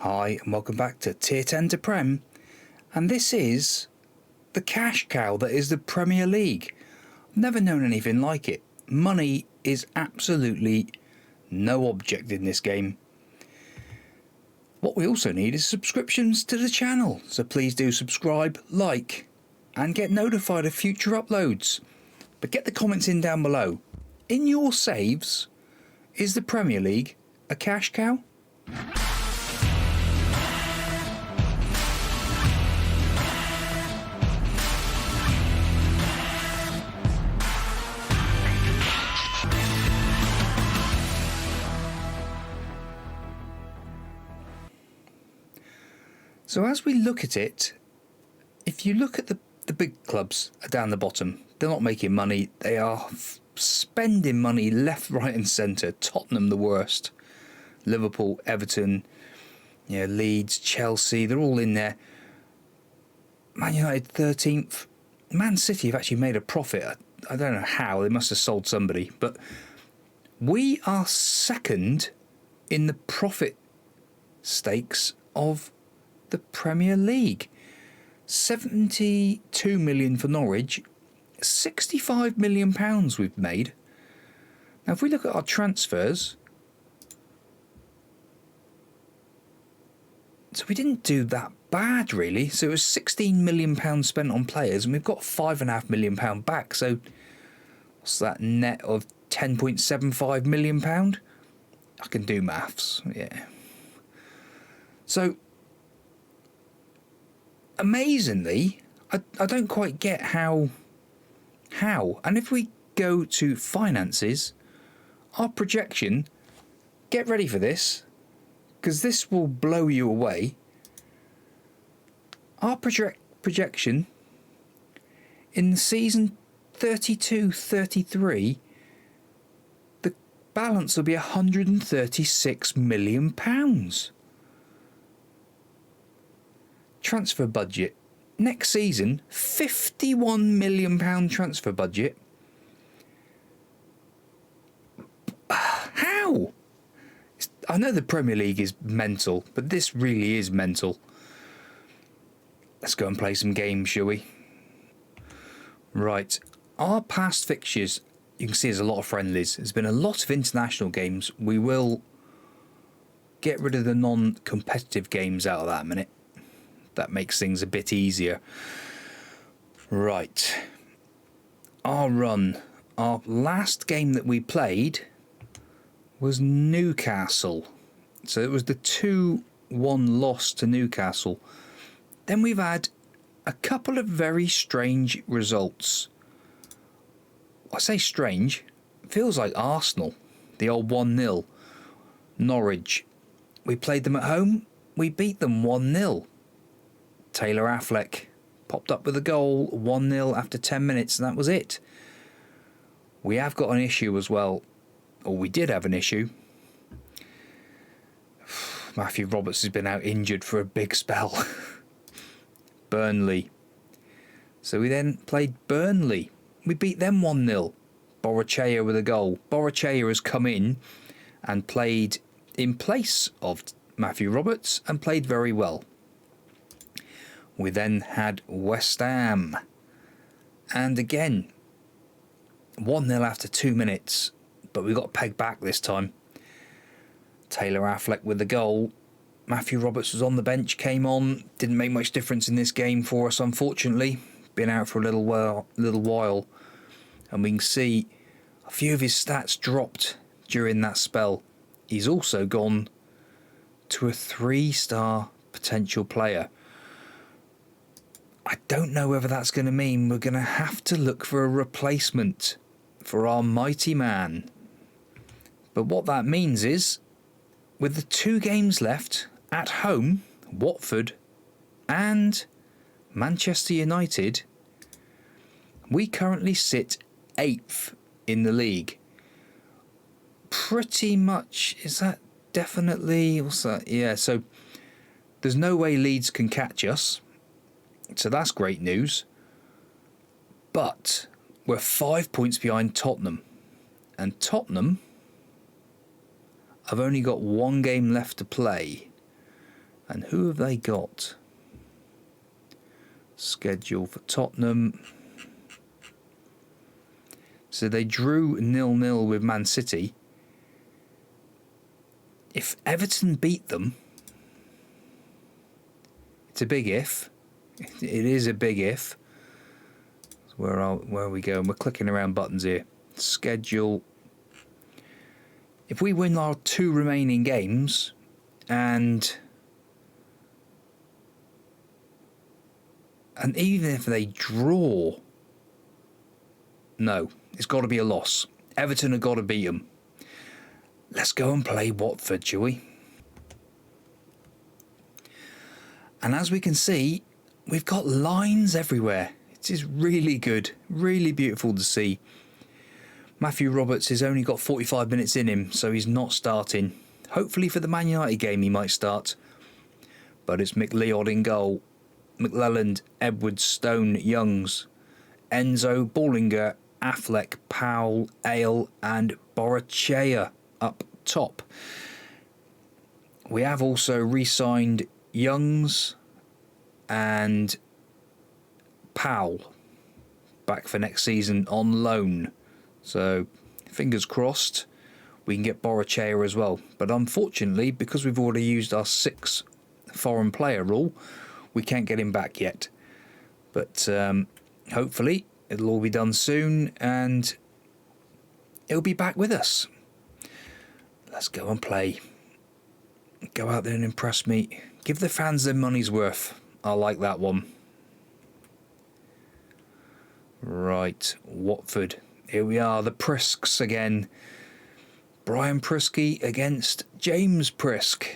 Hi and welcome back to Tier 10 to Prem, and this is the cash cow that is the Premier League. I've never known anything like it. Money is absolutely no object in this game. What we also need is subscriptions to the channel, so please do subscribe, like and get notified of future uploads. But get the comments in down below. In your saves, is the Premier League a cash cow? So as we look at it, if you look at the big clubs down the bottom, they're not making money. They are spending money left, right and centre. Tottenham the worst. Liverpool, Everton, Leeds, Chelsea, they're all in there. Man United 13th. Man City have actually made a profit. I don't know how. They must have sold somebody. But we are second in the profit stakes of the Premier League. 72 million for Norwich, 65 million pounds we've made. Now if we look at our transfers, so we didn't do that bad really. So it was 16 million pounds spent on players and we've got £5.5 million back. So what's that net of £10.75 million? I can do maths, yeah. So amazingly, I don't quite get how. And if we go to finances, our projection, get ready for this, because this will blow you away. Our projection in the season 32-33, the balance will be £136 million. Transfer budget next season, £51 million transfer budget. How? I know the Premier League is mental, but this really is mental. Let's go and play some games, shall we? Right, our past fixtures, you can see there's a lot of friendlies. There's been a lot of international games. We will get rid of the non-competitive games out of that in a minute. That makes things a bit easier. Right. Our run. Our last game that we played was Newcastle. So it was the 2-1 loss to Newcastle. Then we've had a couple of very strange results. I say strange. It feels like Arsenal. The old 1-0. Norwich. We played them at home. We beat them 1-0. Taylor Affleck popped up with a goal, 1-0 after 10 minutes, and that was it. We have got an issue as well, or we did have an issue. Matthew Roberts has been out injured for a big spell. Burnley. So we then played Burnley. We beat them 1-0. Borachea with a goal. Borachea has come in and played in place of Matthew Roberts and played very well. We then had West Ham. And again, 1-0 after 2 minutes. But we got pegged back this time. Taylor Affleck with the goal. Matthew Roberts was on the bench, came on. Didn't make much difference in this game for us, unfortunately. Been out for a little while. And we can see a few of his stats dropped during that spell. He's also gone to a 3-star potential player. I don't know whether that's going to mean we're going to have to look for a replacement for our mighty man. But what that means is, with the 2 games left at home, Watford and Manchester United, we currently sit 8th in the league. Pretty much, is that definitely, what's that? Yeah, so there's no way Leeds can catch us. So that's great news. But we're 5 points behind Tottenham. And Tottenham have only got 1 game left to play. And who have they got? Schedule for Tottenham. So they drew 0-0 with Man City. If Everton beat them, it's a big if. It is a big if. Where are we going? We're clicking around buttons here. Schedule. If we win our 2 remaining games, and even if they draw, no, it's got to be a loss. Everton have got to beat them. Let's go and play Watford, shall we? And as we can see, we've got lines everywhere. It is really good, really beautiful to see. Matthew Roberts has only got 45 minutes in him, so he's not starting. Hopefully for the Man United game he might start. But it's McLeod in goal. McLelland, Edwards, Stone, Youngs, Enzo, Ballinger, Affleck, Powell, Ale and Borachea up top. We have also re-signed Youngs and Powell back for next season on loan. So fingers crossed we can get Borachea as well. But unfortunately, because we've already used our 6 foreign player rule, we can't get him back yet. But hopefully it'll all be done soon and he'll be back with us. Let's go and play. Go out there and impress me. Give the fans their money's worth. I like that one. Right, Watford. Here we are, the Prisks again. Brian Prisky against James Prisk.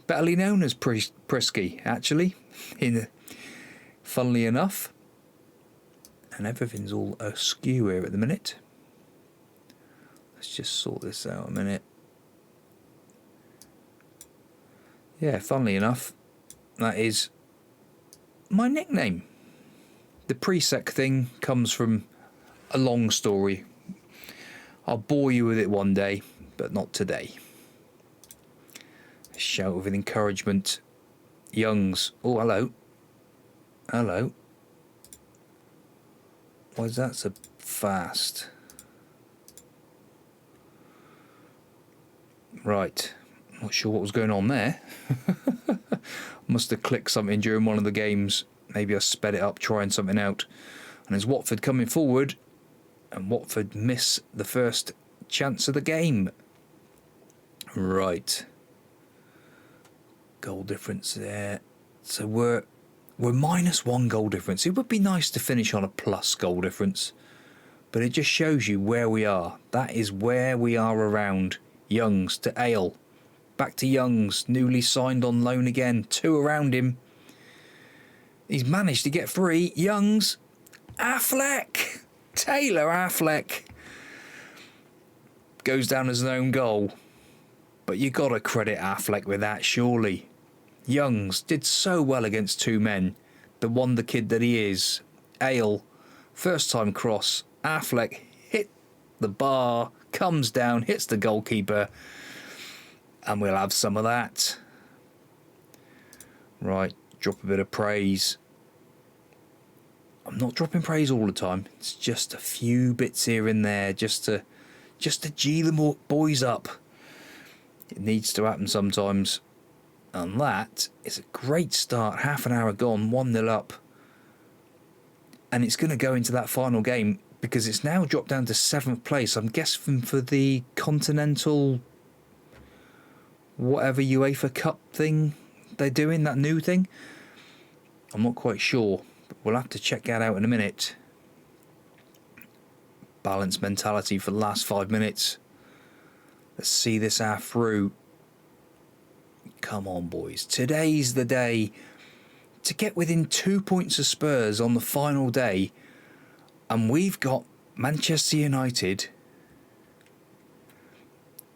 Better known as Prisky, actually. Funnily enough. And everything's all askew here at the minute. Let's just sort this out a minute. Yeah, funnily enough, that is my nickname. The Priisek thing comes from a long story. I'll bore you with it one day, but not today. A shout with encouragement. Youngs. Oh, hello. Hello. Why is that so fast? Right. Not sure what was going on there. Must have clicked something during one of the games. Maybe I sped it up trying something out. And there's Watford coming forward. And Watford miss the first chance of the game. Right. Goal difference there. So we're -1 goal difference. It would be nice to finish on a plus goal difference. But it just shows you where we are. That is where we are around. Youngs to Ale. Back to Youngs, newly signed on loan again. 2 around him. He's managed to get 3. Youngs. Affleck. Taylor Affleck. Goes down as an own goal. But you got to credit Affleck with that, surely. Youngs did so well against 2 men. The wonder kid that he is. Ale. First time cross. Affleck hit the bar. Comes down. Hits the goalkeeper. And we'll have some of that. Right, drop a bit of praise. I'm not dropping praise all the time. It's just a few bits here and there, just to G the boys up. It needs to happen sometimes. And that is a great start. Half an hour gone, 1-0 up. And it's going to go into that final game because it's now dropped down to 7th place. I'm guessing for the Continental whatever UEFA Cup thing they're doing, that new thing. I'm not quite sure, but we'll have to check that out in a minute. Balanced mentality for the last 5 minutes. Let's see this half through. Come on, boys. Today's the day to get within 2 points of Spurs on the final day. And we've got Manchester United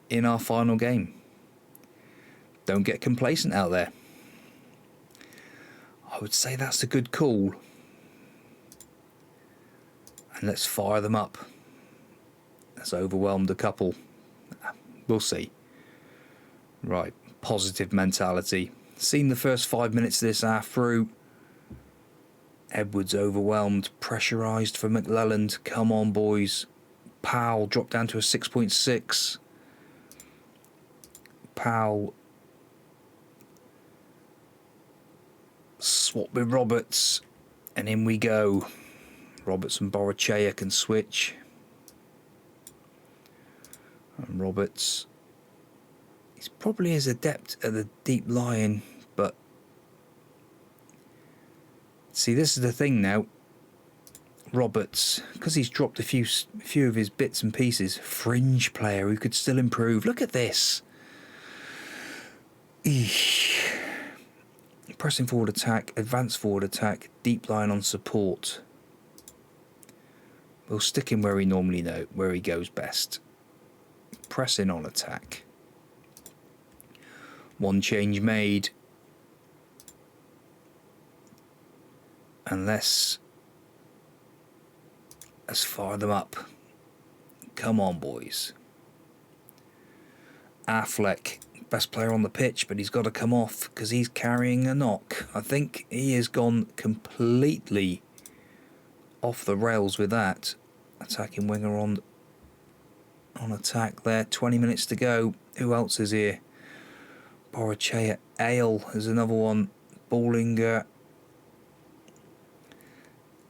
in our final game. Don't get complacent out there. I would say that's a good call. And let's fire them up. That's overwhelmed a couple. We'll see. Right, positive mentality. Seen the first 5 minutes of this half through. Edwards overwhelmed, pressurised for McLelland. Come on, boys. Powell dropped down to a 6.6. Powell swap with Roberts, and in we go. Roberts and Borachea can switch. And Roberts, he's probably as adept at the deep lying, but see, this is the thing now. Roberts, because he's dropped a few of his bits and pieces, fringe player who could still improve. Look at this. Eesh. Pressing forward attack, advanced forward attack, deep line on support. We'll stick him where he normally where he goes best. Pressing on attack. One change made. And let's fire them up. Come on, boys. Affleck, best player on the pitch, but he's got to come off because he's carrying a knock. I think he has gone completely off the rails with that. Attacking winger on attack there. 20 minutes to go. Who else is here? Borachea. Ale is another one. Ballinger.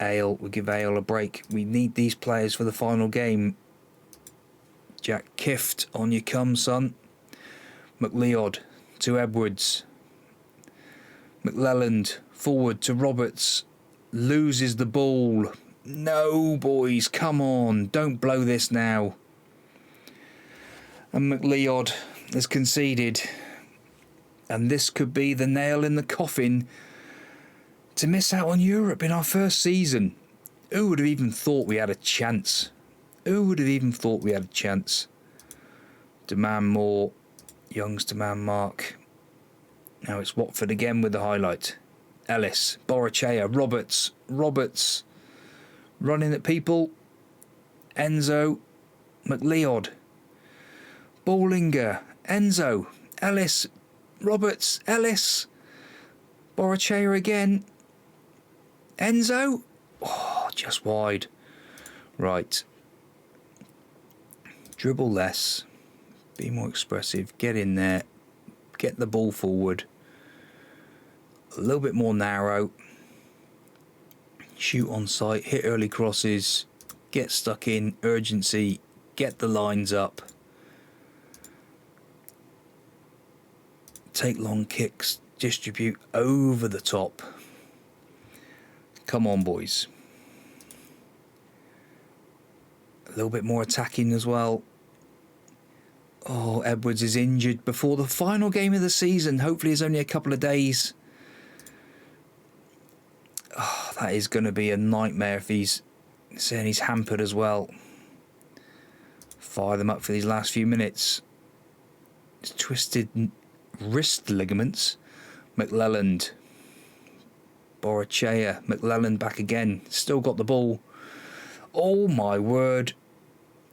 Ale. We'll give Ale a break. We need these players for the final game. Jack Kift, on you come, son. McLeod to Edwards. McLelland forward to Roberts. Loses the ball. No, boys, come on. Don't blow this now. And McLeod has conceded. And this could be the nail in the coffin to miss out on Europe in our first season. Who would have even thought we had a chance? Who would have even thought we had a chance? Demand more. Young's demand mark. Now it's Watford again with the highlight. Ellis, Borachea, Roberts. Running at people. Enzo, McLeod. Ballinger, Enzo, Ellis, Roberts, Ellis. Borachea again. Enzo. Oh, just wide. Right. Dribble less. Be more expressive. Get in there. Get the ball forward. A little bit more narrow. Shoot on sight. Hit early crosses. Get stuck in. Urgency. Get the lines up. Take long kicks. Distribute over the top. Come on, boys. A little bit more attacking as well. Oh, Edwards is injured before the final game of the season. Hopefully it's only a couple of days. Oh, that is going to be a nightmare if he's saying he's hampered as well. Fire them up for these last few minutes. It's twisted wrist ligaments. McLelland. Borachea. McLelland back again. Still got the ball. Oh my word.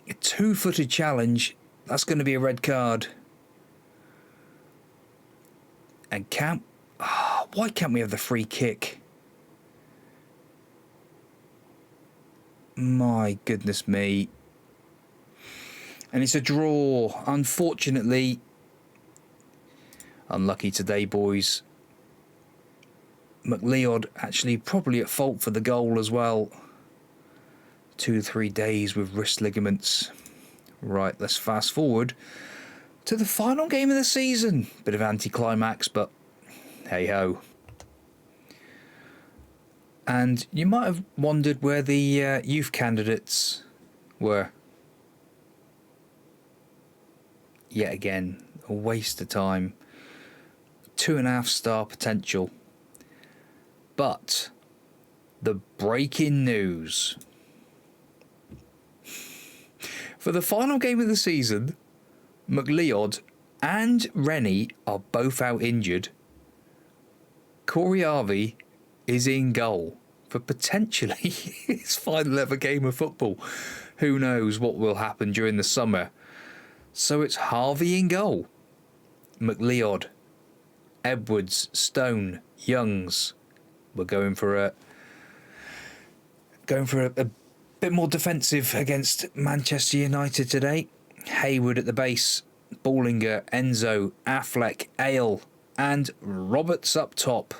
A two-footed challenge. That's going to be a red card. And why can't we have the free kick? My goodness me. And it's a draw. Unfortunately. Unlucky today, boys. McLeod actually probably at fault for the goal as well. 2 to 3 days with wrist ligaments. Right, let's fast forward to the final game of the season. Bit of anticlimax, but hey ho. And you might have wondered where the youth candidates were. Yet again, a waste of time. 2.5 star potential. But the breaking news. For the final game of the season, McLeod and Rennie are both out injured. Corey Harvey is in goal for potentially his final ever game of football. Who knows what will happen during the summer. So it's Harvey in goal. McLeod Edwards, Stone, Youngs. We're going for a bit more defensive against Manchester United today. Hayward at the base, Ballinger, Enzo, Affleck, Ale, and Roberts up top.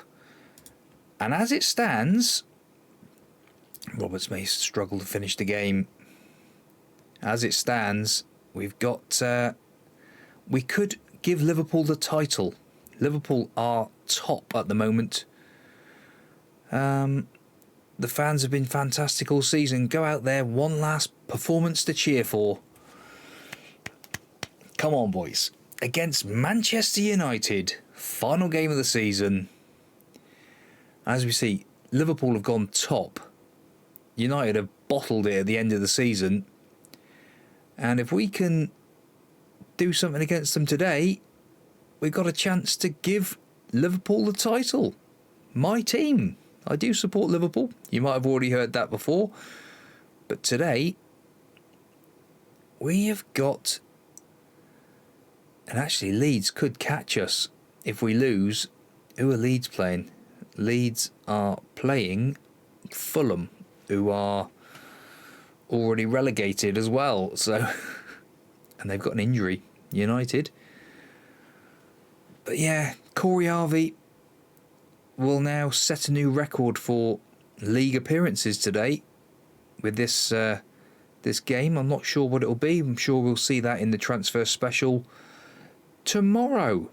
And as it stands, Roberts may struggle to finish the game. As it stands, we've got... we could give Liverpool the title. Liverpool are top at the moment. The fans have been fantastic all season. Go out there, one last performance to cheer for. Come on, boys. Against Manchester United, final game of the season. As we see, Liverpool have gone top. United have bottled it at the end of the season. And if we can do something against them today, we've got a chance to give Liverpool the title. My team. I do support Liverpool. You might have already heard that before. But today, we have got... And actually, Leeds could catch us if we lose. Who are Leeds playing? Leeds are playing Fulham, who are already relegated as well. So, and they've got an injury, United. But yeah, Corey Harvey will now set a new record for league appearances today with this this game. I'm not sure what it'll be. I'm sure we'll see that in the transfer special tomorrow.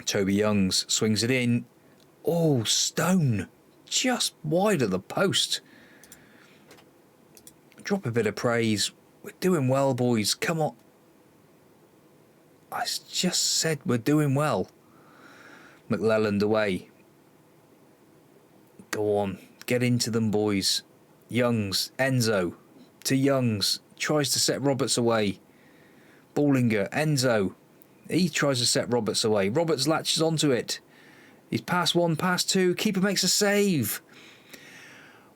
Toby Youngs swings it in. Oh, Stone just wide of the post. Drop a bit of praise. We're doing well, boys. Come on. I just said we're doing well. McLelland away. Go on. Get into them, boys. Youngs. Enzo. To Youngs. Tries to set Roberts away. Ballinger. Enzo. He tries to set Roberts away. Roberts latches onto it. He's past one, past two. Keeper makes a save.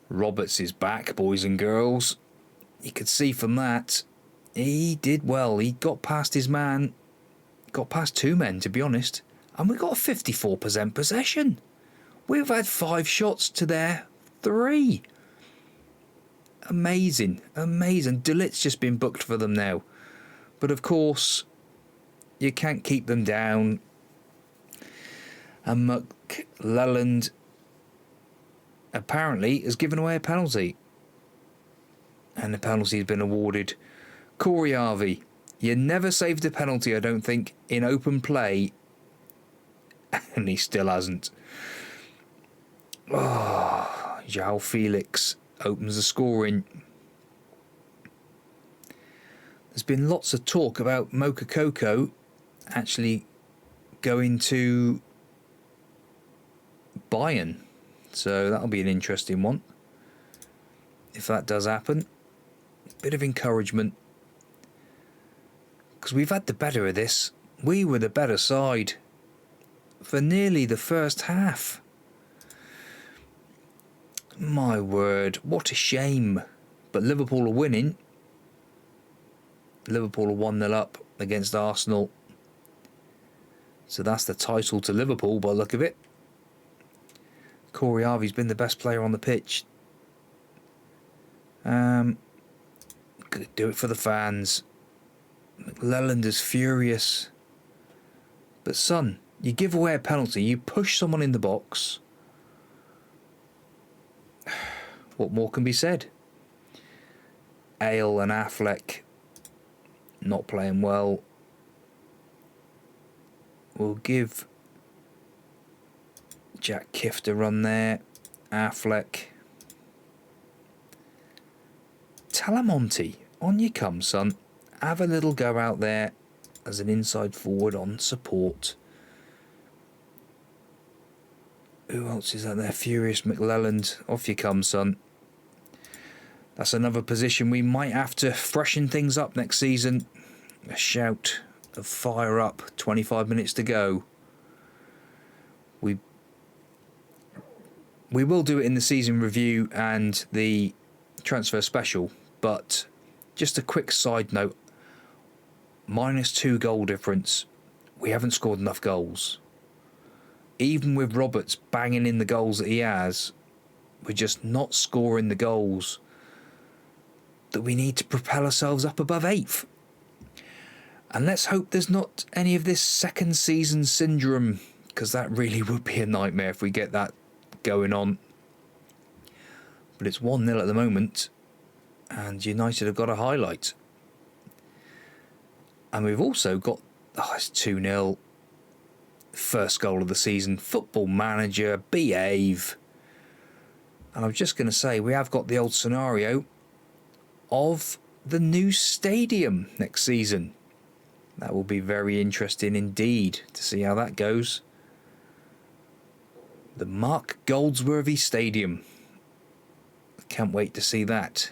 Roberts is back, boys and girls. You could see from that. He did well. He got past his man. Got past two men, to be honest. And we got a 54% possession. We've had 5 shots to their 3. Amazing. Amazing. Delit's just been booked for them now. But of course, you can't keep them down. And McLelland apparently has given away a penalty. And the penalty has been awarded. Corey Harvey, you never saved a penalty, I don't think, in open play. And he still hasn't. Oh, João Felix opens the scoring. There's been lots of talk about Mocha Coco actually going to Bayern. So that'll be an interesting one. If that does happen. Bit of encouragement. Because we've had the better of this. We were the better side for nearly the first half. My word, what a shame. But Liverpool are winning. Liverpool are 1-0 up against Arsenal. So that's the title to Liverpool by the look of it. Corey Harvey's been the best player on the pitch. Gonna do it for the fans. McLelland is furious. But son, you give away a penalty, you push someone in the box. What more can be said? Ale and Affleck not playing well. We'll give Jack Kift a run there. Affleck. Talamonte, on you come, son. Have a little go out there as an inside forward on support. Who else is out there? Furious McLelland. Off you come, son. That's another position we might have to freshen things up next season. A shout of fire up. 25 minutes to go. We will do it in the season review and the transfer special, but just a quick side note. -2 goal difference. We haven't scored enough goals. even with Roberts banging in the goals that he has, we're just not scoring the goals that we need to propel ourselves up above 8th. And let's hope there's not any of this second season syndrome, because that really would be a nightmare if we get that going on. But it's 1-0 at the moment, and United have got a highlight. And we've also got, it's 2-0. First goal of the season. Football Manager, behave. And I'm just going to say, we have got the old scenario of the new stadium next season. That will be very interesting indeed to see how that goes. The Mark Goldsworthy Stadium. Can't wait to see that.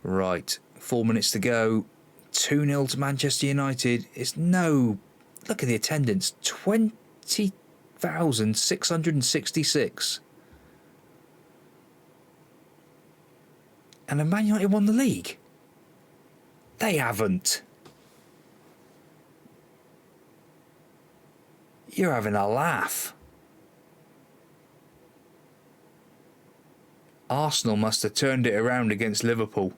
Right, 4 minutes to go. 2-0 to Manchester United. It's no... Look at the attendance. 20,666. And have Man United won the league? They haven't. You're having a laugh. Arsenal must have turned it around against Liverpool.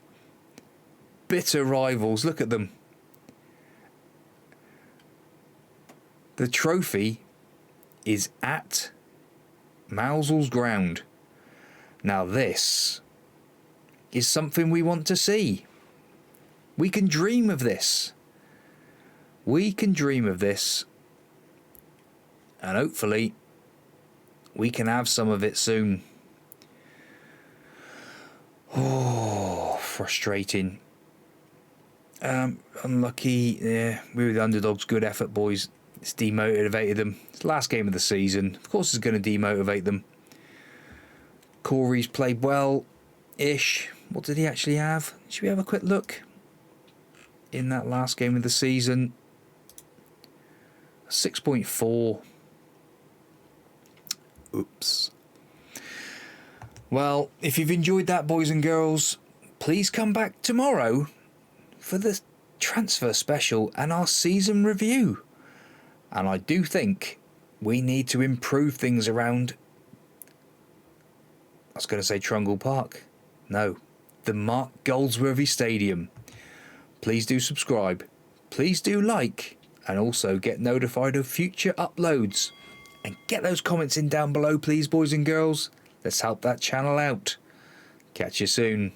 Bitter rivals, look at them. The trophy is at Mousehole's ground. Now this is something we want to see. We can dream of this. We can dream of this. And hopefully we can have some of it soon. Oh, frustrating. Unlucky. Yeah, we were the underdogs. Good effort, boys. It's demotivated them. It's the last game of the season. Of course it's going to demotivate them. Corey's played well-ish. What did he actually have? Should we have a quick look? In that last game of the season. 6.4. Oops. Well, if you've enjoyed that, boys and girls, please come back tomorrow for the transfer special and our season review. And I do think we need to improve things around... I was going to say Trungle Park. No, the Mark Goldsworthy Stadium. Please do subscribe. Please do like. And also get notified of future uploads. And get those comments in down below, please, boys and girls. Let's help that channel out. Catch you soon.